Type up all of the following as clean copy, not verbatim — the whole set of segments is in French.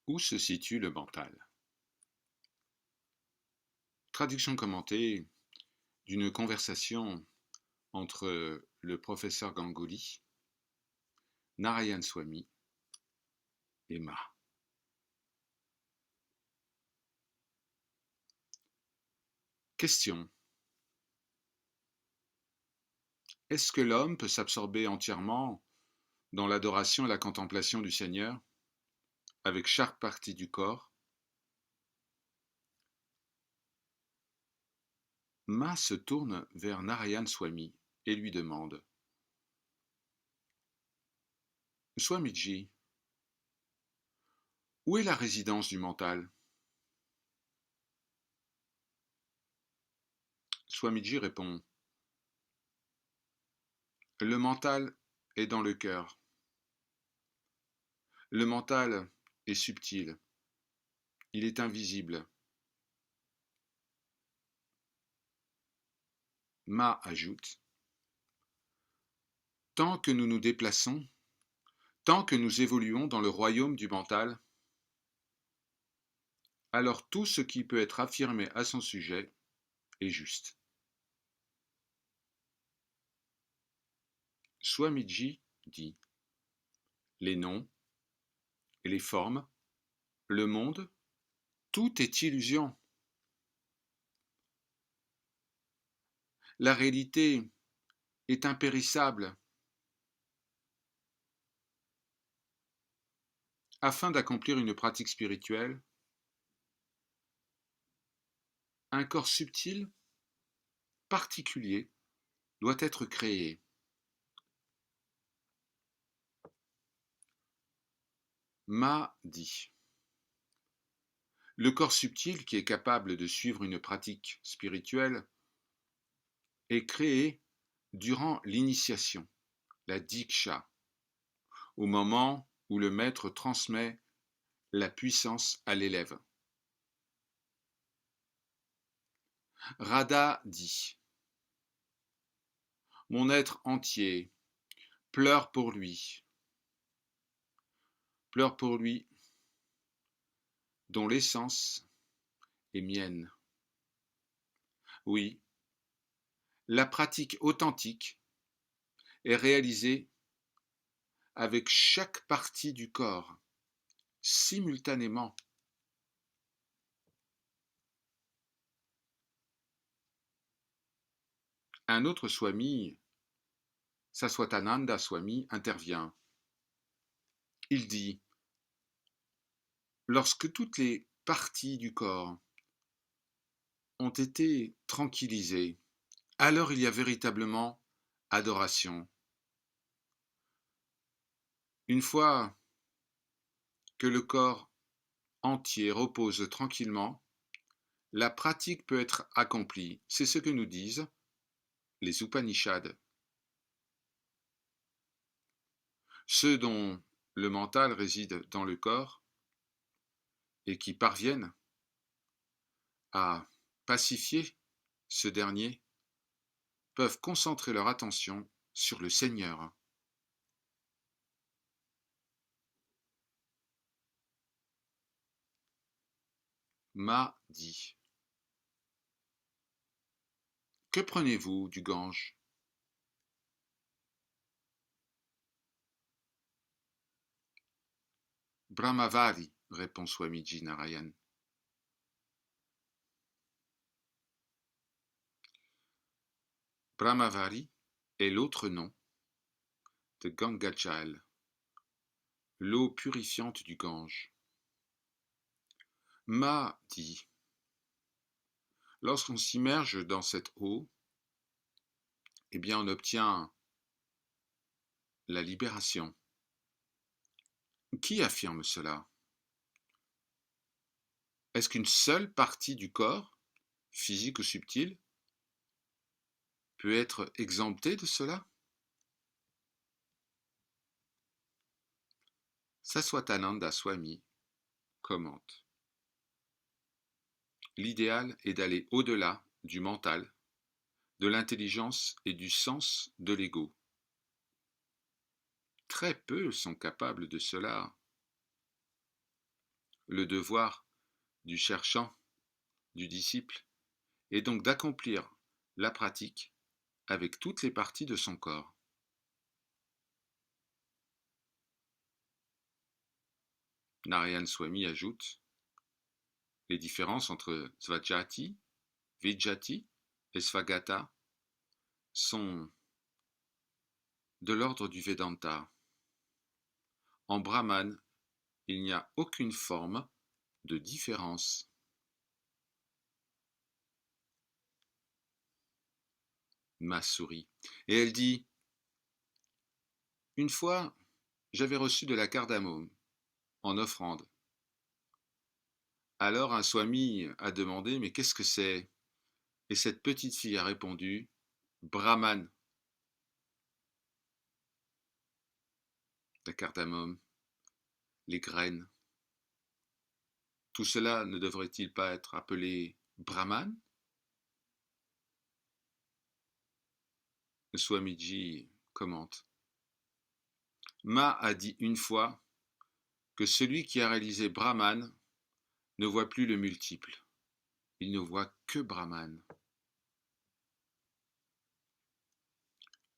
Où se situe le mental? Traduction commentée d'une conversation entre le professeur Ganguly, Narayan Swami et Ma. Question. Est-ce que l'homme peut s'absorber entièrement dans l'adoration et la contemplation du Seigneur, avec chaque partie du corps? Ma se tourne vers Narayan Swami et lui demande: Swamiji, où est la résidence du mental? Swamiji répond: le mental est dans le cœur. Le mental est subtil, il est invisible. Ma ajoute: tant que nous nous déplaçons, tant que nous évoluons dans le royaume du mental, alors tout ce qui peut être affirmé à son sujet est juste. Swamiji dit: les noms et les formes, le monde, tout est illusion. La réalité est impérissable. Afin d'accomplir une pratique spirituelle, un corps subtil, particulier, doit être créé. Ma dit: le corps subtil qui est capable de suivre une pratique spirituelle est créé durant l'initiation, la diksha, au moment où le maître transmet la puissance à l'élève. Radha dit: mon être entier pleure pour lui dont l'essence est mienne. Oui, la pratique authentique est réalisée avec chaque partie du corps, simultanément. Un autre Swami, Saswatananda Swami, intervient. Il dit: lorsque toutes les parties du corps ont été tranquillisées, alors il y a véritablement adoration. Une fois que le corps entier repose tranquillement, la pratique peut être accomplie. C'est ce que nous disent les Upanishads. Ceux dont le mental réside dans le corps et qui parviennent à pacifier ce dernier peuvent concentrer leur attention sur le Seigneur. Ma dit: que prenez-vous du Gange? Brahmavari, répond Swamiji Narayan. Brahmavari est l'autre nom de Gangajal, l'eau purifiante du Gange. Ma dit: lorsqu'on s'immerge dans cette eau, eh bien on obtient la libération. Qui affirme cela? Est-ce qu'une seule partie du corps, physique ou subtile, peut être exemptée de cela? Saswatananda Swami commente: l'idéal est d'aller au-delà du mental, de l'intelligence et du sens de l'ego. Très peu sont capables de cela. Le devoir du cherchant, du disciple, est donc d'accomplir la pratique avec toutes les parties de son corps. Narayan Swami ajoute les différences entre Svajati, Vijati et Svagata sont de l'ordre du Vedanta. En Brahman, il n'y a aucune forme de différence. Ma sourit. Et elle dit, une fois, j'avais reçu de la cardamome en offrande. Alors un swami a demandé, mais qu'est-ce que c'est? Et cette petite fille a répondu, Brahman. La cardamome, les graines. Tout cela ne devrait-il pas être appelé Brahman? Le Swamiji commente. Ma a dit une fois que celui qui a réalisé Brahman ne voit plus le multiple, il ne voit que Brahman.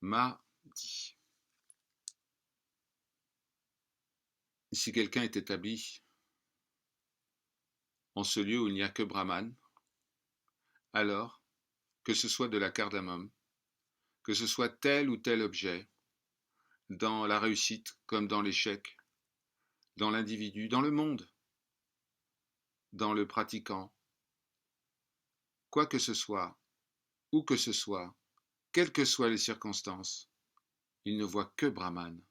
Ma dit. Si quelqu'un est établi en ce lieu où il n'y a que Brahman, alors, que ce soit de la cardamome, que ce soit tel ou tel objet, dans la réussite comme dans l'échec, dans l'individu, dans le monde, dans le pratiquant, quoi que ce soit, où que ce soit, quelles que soient les circonstances, il ne voit que Brahman.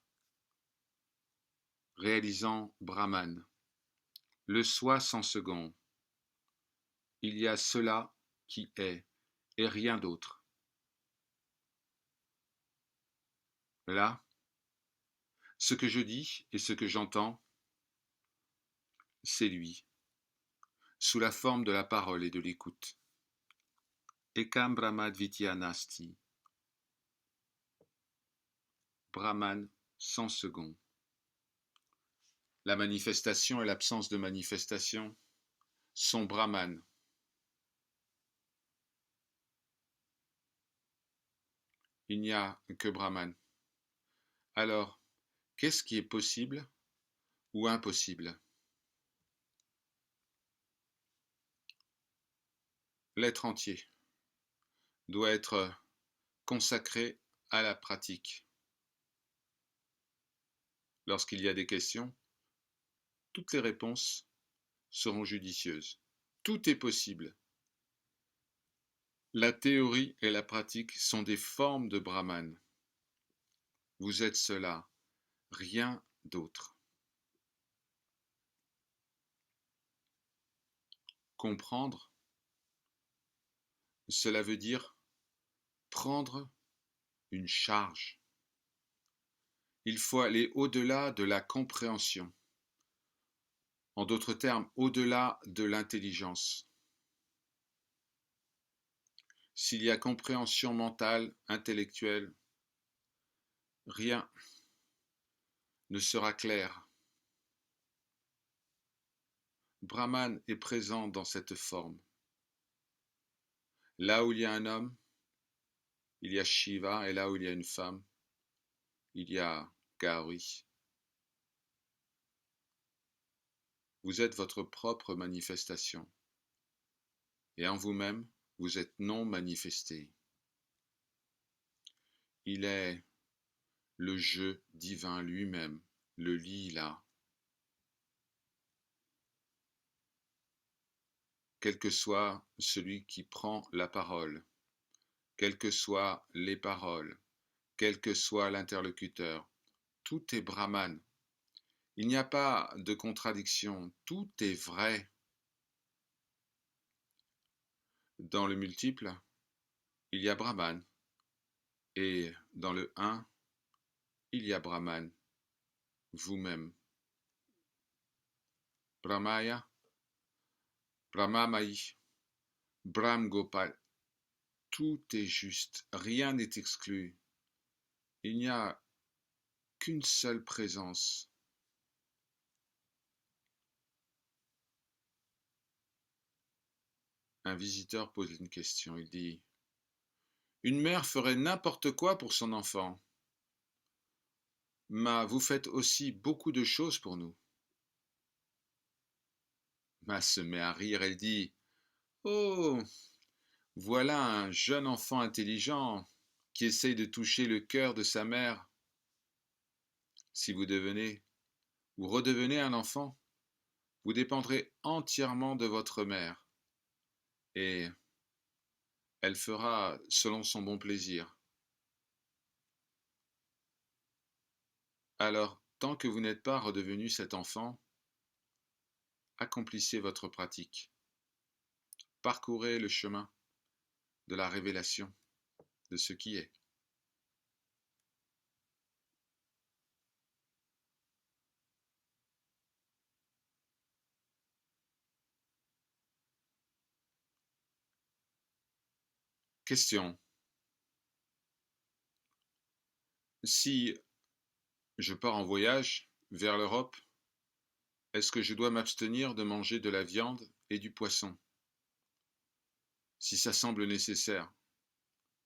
Réalisant Brahman, le soi sans second, il y a cela qui est, et rien d'autre. Là, ce que je dis et ce que j'entends, c'est lui, sous la forme de la parole et de l'écoute. Ekam Brahmadvitya Nasti. Brahman sans second. La manifestation et l'absence de manifestation sont Brahman. Il n'y a que Brahman. Alors, qu'est-ce qui est possible ou impossible? L'être entier doit être consacré à la pratique. Lorsqu'il y a des questions, toutes les réponses seront judicieuses. Tout est possible. La théorie et la pratique sont des formes de Brahman. Vous êtes cela, rien d'autre. Comprendre, cela veut dire prendre une charge. Il faut aller au-delà de la compréhension. En d'autres termes, au-delà de l'intelligence. S'il y a compréhension mentale, intellectuelle, rien ne sera clair. Brahman est présent dans cette forme. Là où il y a un homme, il y a Shiva, et là où il y a une femme, il y a Gauri. Vous êtes votre propre manifestation, et en vous-même, vous êtes non manifesté. Il est le jeu divin lui-même, le lila. Quel que soit celui qui prend la parole, quelles que soient les paroles, quel que soit l'interlocuteur, tout est Brahman. Il n'y a pas de contradiction, tout est vrai. Dans le multiple, il y a Brahman, et dans le un, il y a Brahman, vous-même. Brahmaya, Brahmamayi, Brahm Gopal, tout est juste, rien n'est exclu. Il n'y a qu'une seule présence. Un visiteur pose une question. Il dit: Une mère ferait n'importe quoi pour son enfant. Mais vous faites aussi beaucoup de choses pour nous. Ma se met à rire. Elle dit: Oh, voilà un jeune enfant intelligent qui essaye de toucher le cœur de sa mère. Si vous devenez ou redevenez un enfant, vous dépendrez entièrement de votre mère, et elle fera selon son bon plaisir. Alors, tant que vous n'êtes pas redevenu cet enfant, accomplissez votre pratique. Parcourez le chemin de la révélation de ce qui est. Question. Si je pars en voyage vers l'Europe, est-ce que je dois m'abstenir de manger de la viande et du poisson? Si ça semble nécessaire,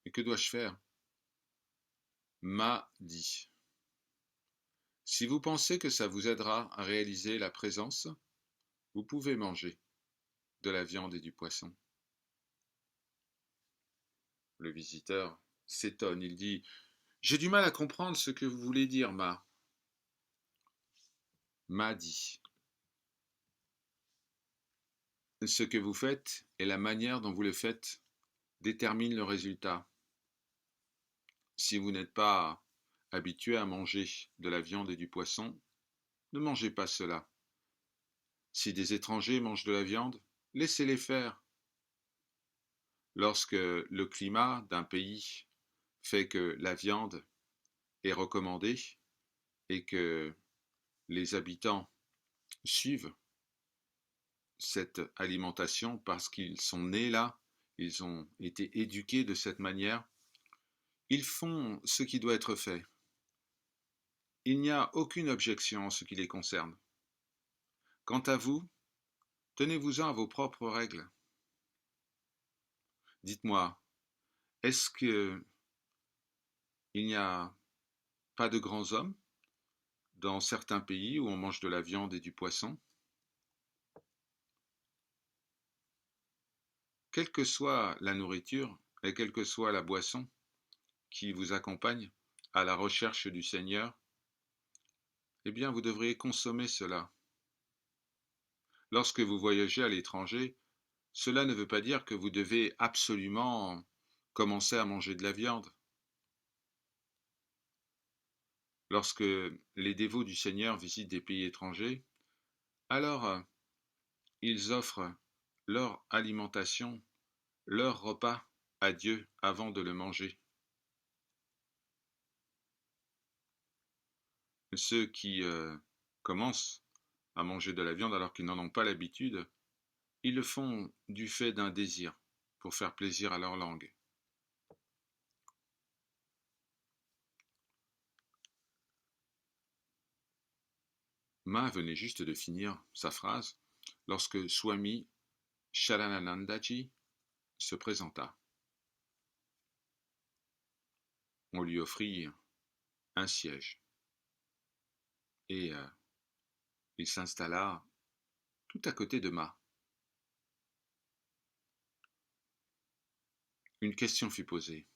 et que dois-je faire? M'a dit. Si vous pensez que ça vous aidera à réaliser la présence, vous pouvez manger de la viande et du poisson. Le visiteur s'étonne, il dit: J'ai du mal à comprendre ce que vous voulez dire, M'a dit: Ce que vous faites et la manière dont vous le faites déterminent le résultat. Si vous n'êtes pas habitué à manger de la viande et du poisson, ne mangez pas cela. Si des étrangers mangent de la viande, laissez-les faire. Lorsque le climat d'un pays fait que la viande est recommandée et que les habitants suivent cette alimentation parce qu'ils sont nés là, ils ont été éduqués de cette manière, ils font ce qui doit être fait. Il n'y a aucune objection en ce qui les concerne. Quant à vous, tenez-vous-en à vos propres règles. Dites-moi, est-ce qu'il n'y a pas de grands hommes dans certains pays où on mange de la viande et du poisson? Quelle que soit la nourriture et quelle que soit la boisson qui vous accompagne à la recherche du Seigneur, eh bien vous devriez consommer cela. Lorsque vous voyagez à l'étranger, cela ne veut pas dire que vous devez absolument commencer à manger de la viande. Lorsque les dévots du Seigneur visitent des pays étrangers, alors ils offrent leur alimentation, leur repas à Dieu avant de le manger. Ceux qui commencent à manger de la viande alors qu'ils n'en ont pas l'habitude, ils le font du fait d'un désir, pour faire plaisir à leur langue. Ma venait juste de finir sa phrase lorsque Swami Sharananandaji se présenta. On lui offrit un siège et il s'installa tout à côté de Ma. Une question fut posée.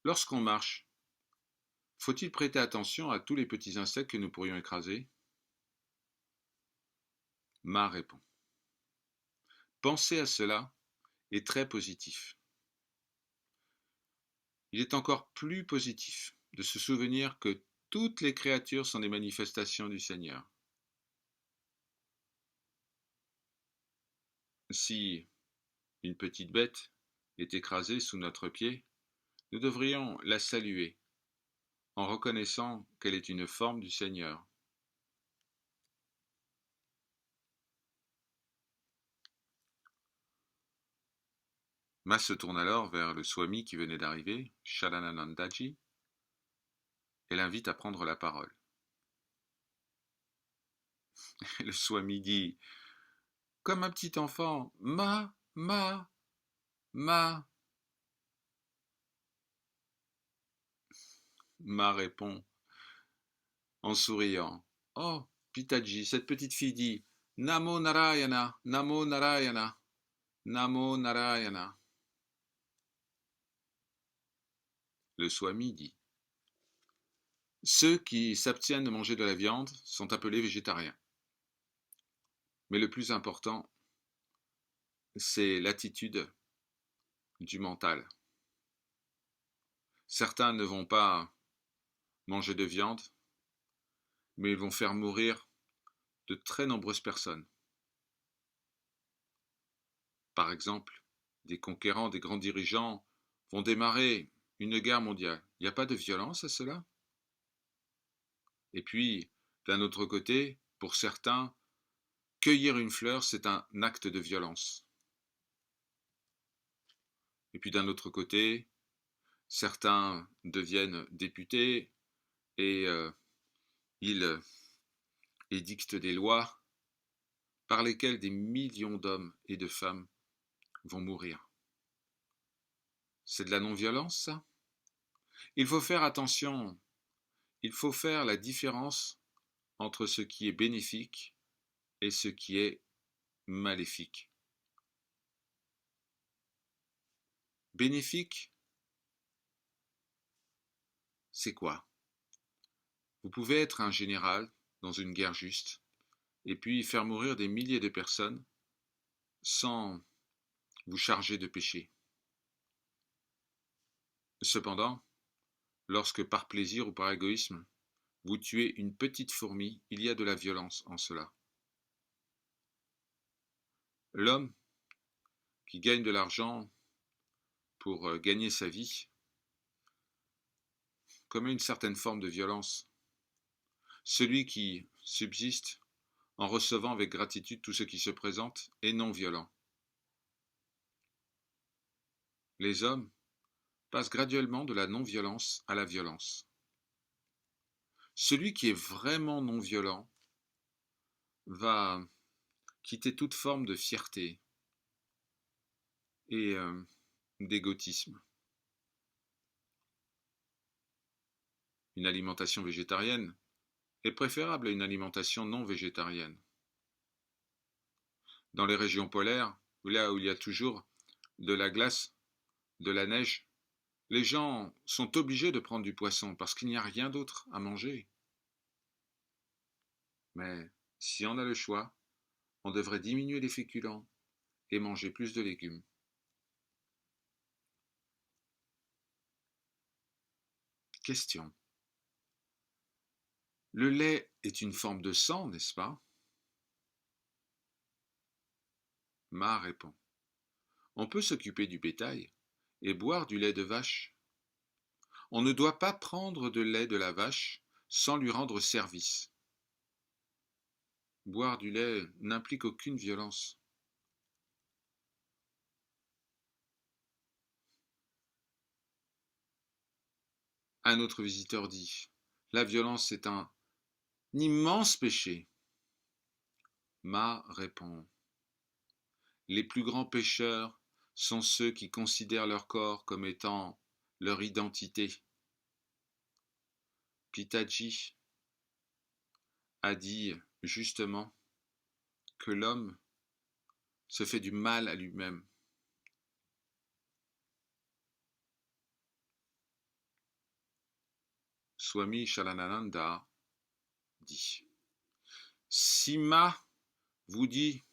Lorsqu'on marche, faut-il prêter attention à tous les petits insectes que nous pourrions écraser? Ma répond. Penser à cela est très positif. Il est encore plus positif de se souvenir que toutes les créatures sont des manifestations du Seigneur. Si une petite bête est écrasée sous notre pied, nous devrions la saluer en reconnaissant qu'elle est une forme du Seigneur. Ma se tourne alors vers le Swami qui venait d'arriver, Sharananandaji, et l'invite à prendre la parole. Le Swami dit: comme un petit enfant. Ma. Ma répond en souriant. Oh, Pitaji, cette petite fille dit Namo Narayana, Namo Narayana, Namo Narayana. Le Swami dit ceux qui s'abstiennent de manger de la viande sont appelés végétariens. Mais le plus important, c'est l'attitude du mental. Certains ne vont pas manger de viande, mais ils vont faire mourir de très nombreuses personnes. Par exemple, des conquérants, des grands dirigeants vont démarrer une guerre mondiale. Il n'y a pas de violence à cela? Et puis, d'un autre côté, pour certains, cueillir une fleur, c'est un acte de violence. Et puis d'un autre côté, certains deviennent députés et ils édictent des lois par lesquelles des millions d'hommes et de femmes vont mourir. C'est de la non-violence, ça? Il faut faire attention, il faut faire la différence entre ce qui est bénéfique et ce qui est maléfique. Bénéfique, c'est quoi? Vous pouvez être un général dans une guerre juste et puis faire mourir des milliers de personnes sans vous charger de péché. Cependant, lorsque par plaisir ou par égoïsme, vous tuez une petite fourmi, il y a de la violence en cela. L'homme qui gagne de l'argent pour gagner sa vie commet une certaine forme de violence. Celui qui subsiste en recevant avec gratitude tout ce qui se présente est non violent. Les hommes passent graduellement de la non-violence à la violence. Celui qui est vraiment non violent va quitter toute forme de fierté et d'égotisme. Une alimentation végétarienne est préférable à une alimentation non végétarienne. Dans les régions polaires, là où il y a toujours de la glace, de la neige, les gens sont obligés de prendre du poisson parce qu'il n'y a rien d'autre à manger. Mais si on a le choix, on devrait diminuer les féculents et manger plus de légumes. Question. Le lait est une forme de sang, n'est-ce pas? Ma répond. On peut s'occuper du bétail et boire du lait de vache. On ne doit pas prendre de lait de la vache sans lui rendre service. Boire du lait n'implique aucune violence. Un autre visiteur dit, la violence est un immense péché. Ma répond, les plus grands pécheurs sont ceux qui considèrent leur corps comme étant leur identité. Pitaji a dit justement que l'homme se fait du mal à lui-même. Swami Shalanananda dit si Ma vous dit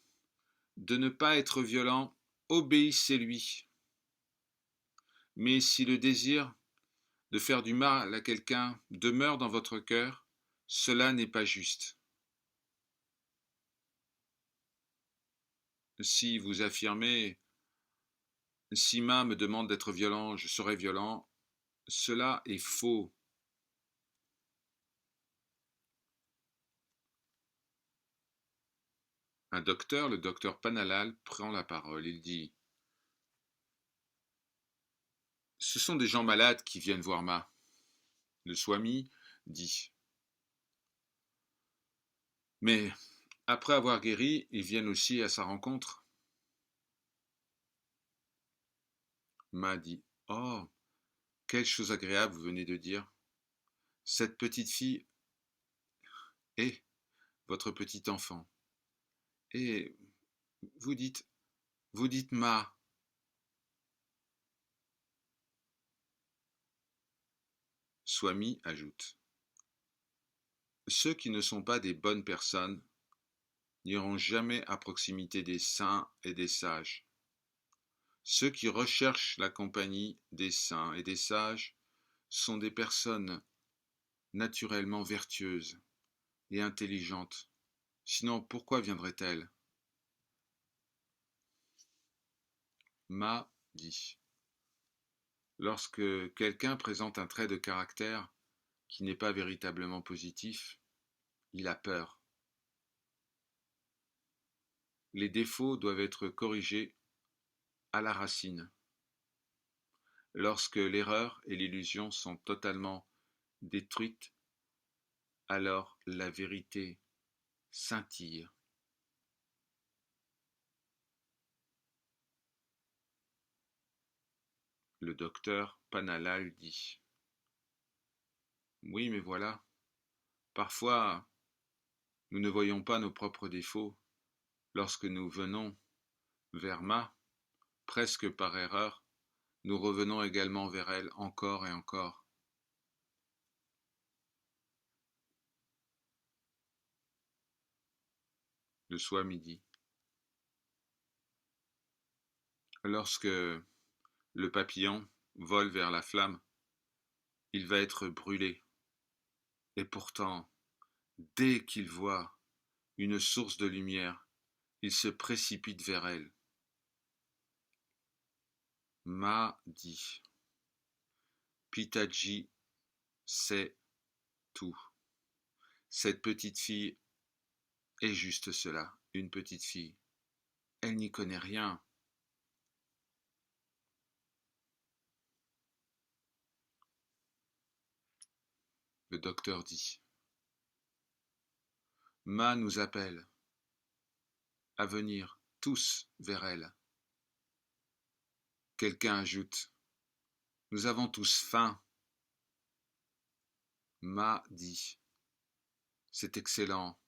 de ne pas être violent, obéissez-lui. Mais si le désir de faire du mal à quelqu'un demeure dans votre cœur, cela n'est pas juste. Si vous affirmez si Ma me demande d'être violent, je serai violent, cela est faux. Un docteur, le docteur Panalal, prend la parole. Il dit ce sont des gens malades qui viennent voir Ma. Le Swami dit mais Après avoir guéri, ils viennent aussi à sa rencontre. Ma dit: Oh, quelle chose agréable vous venez de dire. Cette petite fille est votre petit enfant. Et vous dites, vous dites Ma. Swami ajoute: Ceux qui ne sont pas des bonnes personnes n'iront jamais à proximité des saints et des sages. Ceux qui recherchent la compagnie des saints et des sages sont des personnes naturellement vertueuses et intelligentes. Sinon, pourquoi viendraient-elles? Ma dit: Lorsque quelqu'un présente un trait de caractère qui n'est pas véritablement positif, il a peur. Les défauts doivent être corrigés à la racine. Lorsque l'erreur et l'illusion sont totalement détruites, alors la vérité scintille. Le docteur Panalal dit: Oui, mais voilà, parfois nous ne voyons pas nos propres défauts. Lorsque nous venons vers Ma, presque par erreur, nous revenons également vers elle encore et encore. Le Swami dit: Lorsque le papillon vole vers la flamme, il va être brûlé. Et pourtant, dès qu'il voit une source de lumière, il se précipite vers elle. Ma dit: Pitaji sait tout. Cette petite fille est juste cela, une petite fille. Elle n'y connaît rien. Le docteur dit: Ma nous appelle à venir tous vers elle. Quelqu'un ajoute: Nous avons tous faim. Ma dit: C'est excellent.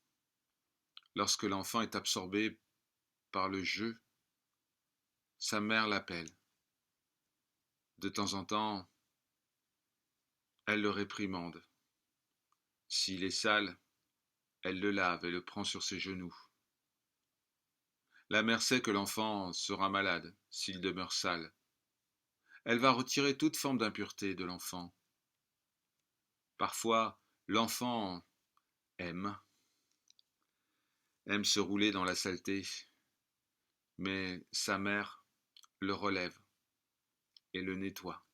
Lorsque l'enfant est absorbé par le jeu, sa mère l'appelle. De temps en temps, elle le réprimande. S'il est sale, elle le lave et le prend sur ses genoux. La mère sait que l'enfant sera malade s'il demeure sale. Elle va retirer toute forme d'impureté de l'enfant. Parfois, l'enfant aime se rouler dans la saleté, mais sa mère le relève et le nettoie.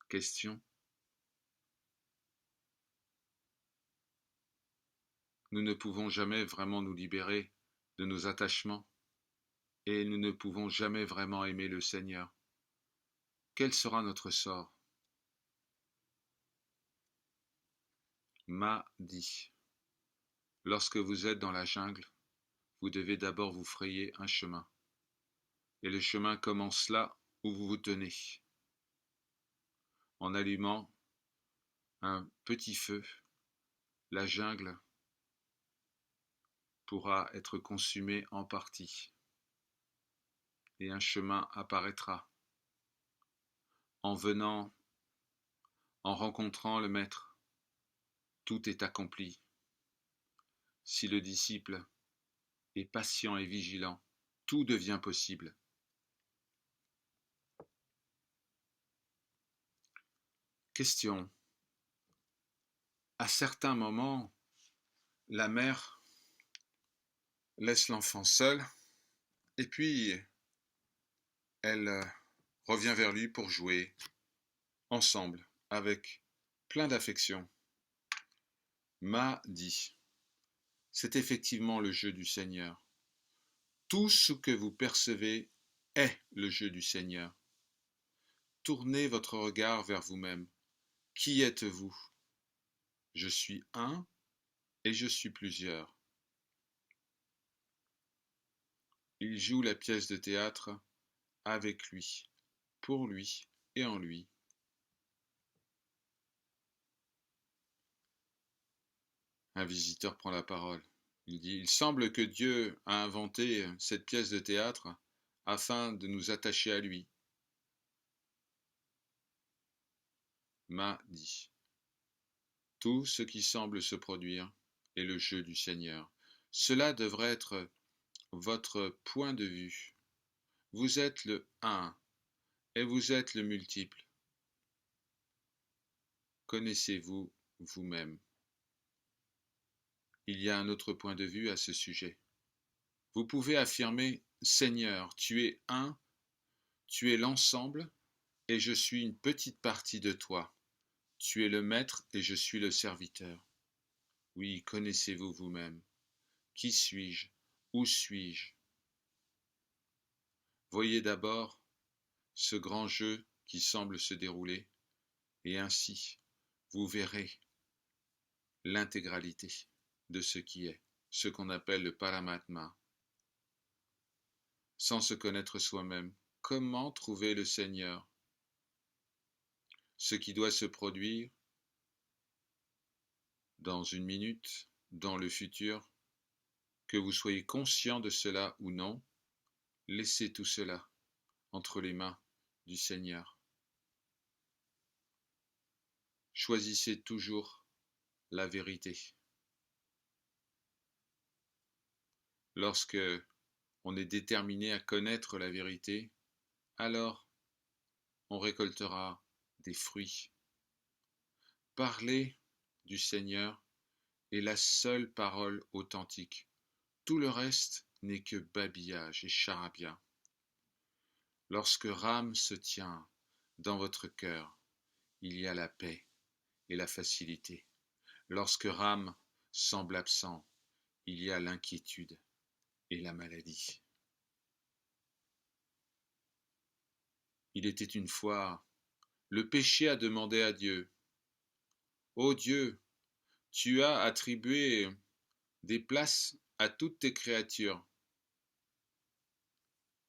Question: nous ne pouvons jamais vraiment nous libérer de nos attachements et nous ne pouvons jamais vraiment aimer le Seigneur. Quel sera notre sort? Ma dit: Lorsque vous êtes dans la jungle, vous devez d'abord vous frayer un chemin. Et le chemin commence là où vous vous tenez. En allumant un petit feu, la jungle pourra être consumée en partie et un chemin apparaîtra. En venant, en rencontrant le Maître, tout est accompli. Si le disciple est patient et vigilant, tout devient possible. Question: à certains moments, la mère laisse l'enfant seul et puis elle revient vers lui pour jouer ensemble avec plein d'affection. Ma dit: c'est effectivement le jeu du Seigneur. Tout ce que vous percevez est le jeu du Seigneur. Tournez votre regard vers vous-même. Qui êtes-vous? Je suis un et je suis plusieurs. Il joue la pièce de théâtre avec lui, pour lui et en lui. Un visiteur prend la parole. Il dit: Il semble que Dieu a inventé cette pièce de théâtre afin de nous attacher à lui. Ma dit: Tout ce qui semble se produire est le jeu du Seigneur. Cela devrait être votre point de vue. Vous êtes le un et vous êtes le multiple. Connaissez-vous vous-même? Il y a un autre point de vue à ce sujet. Vous pouvez affirmer: Seigneur, tu es un, tu es l'ensemble, et je suis une petite partie de toi. Tu es le maître et je suis le serviteur. Oui, connaissez-vous vous-même? Qui suis-je? Où suis-je? Voyez d'abord ce grand jeu qui semble se dérouler, et ainsi vous verrez l'intégralité de ce qui est, ce qu'on appelle le Paramatma. Sans se connaître soi-même, comment trouver le Seigneur? Ce qui doit se produire dans une minute, dans le futur, que vous soyez conscient de cela ou non, laissez tout cela entre les mains du Seigneur. Choisissez toujours la vérité. Lorsque on est déterminé à connaître la vérité, alors on récoltera des fruits. Parler du Seigneur est la seule parole authentique. Tout le reste n'est que babillage et charabia. Lorsque Ram se tient dans votre cœur, il y a la paix et la facilité. Lorsque Ram semble absent, il y a l'inquiétude et la maladie. Il était une fois, le péché a demandé à Dieu: Ô Dieu, tu as attribué des places à toutes tes créatures.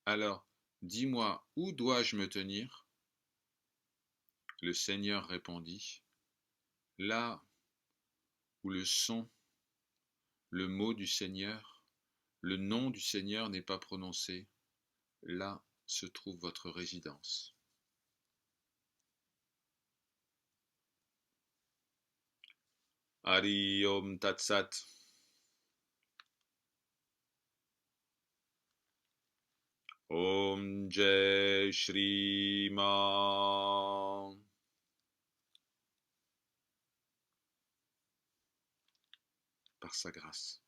Alors, dis-moi, où dois-je me tenir? Le Seigneur répondit: Là où le son, le mot du Seigneur, le nom du Seigneur n'est pas prononcé, là se trouve votre résidence. Hari Om Tat Sat. Om Jai Shri Man. Par sa grâce.